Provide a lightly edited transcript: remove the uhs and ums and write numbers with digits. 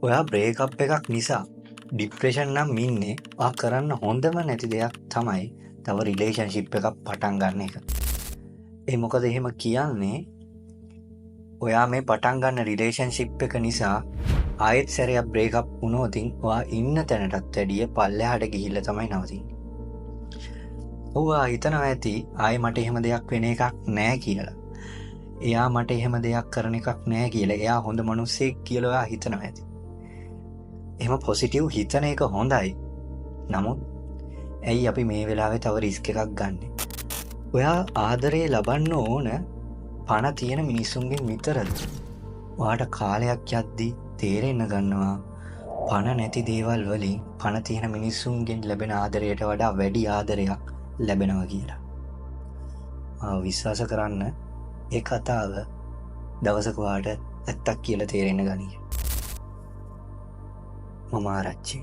ඔයා බ්‍රේකප් එකක් නිසා ડિප්‍රෙෂන් නම් ඉන්නේ. ඔයා කරන්න හොඳම නැති දෙයක් තමයි තව රිලේෂන්ෂිප් එකක් පටන් ගන්න එක. ඒ මොකද එහෙම කියන්නේ ඔයා මේ පටන් ගන්න රිලේෂන්ෂිප් එක නිසා ආයෙත් සැරයක් බ්‍රේකප් වුණොතින් ඔයා ඉන්න තැනටත් වැඩිය පල්ලෙහාට ගිහිල්ලා තමයි නවතින්නේ. ඔයා හිතනවා ඇති ආයෙ මට එහෙම දෙයක් වෙන එකක් නෑ කියලා. එයා මට එහෙම දෙයක් කරන එකක් නෑ කියලා. එයා හොඳ මිනිස්සෙක් කියලා ඔයා හිතනවා ඇති. එහෙම පොසිටිව් හිතන එක හොඳයි. නමුත් ඇයි අපි මේ වෙලාවේ තව රිස්ක් එකක් ගන්නෙ? ඔයා ආදරේ ලබන්න ඕන පණ තියෙන මිනිස්සුන්ගෙන් විතරද? ඔයාට කාලයක් යද්දී තේරෙන්න ගන්නවා පණ නැති දේවල් වලින් පණ තියෙන මිනිස්සුන්ගෙන් ලැබෙන ආදරයට වඩා වැඩි ආදරයක් ලැබෙනවා කියලා. විශ්වාස කරන්න ඒ කතාව දවසක ඔයාට ඇත්තක් කියලා තේරෙන්න ගනී. මම ආරච්චි.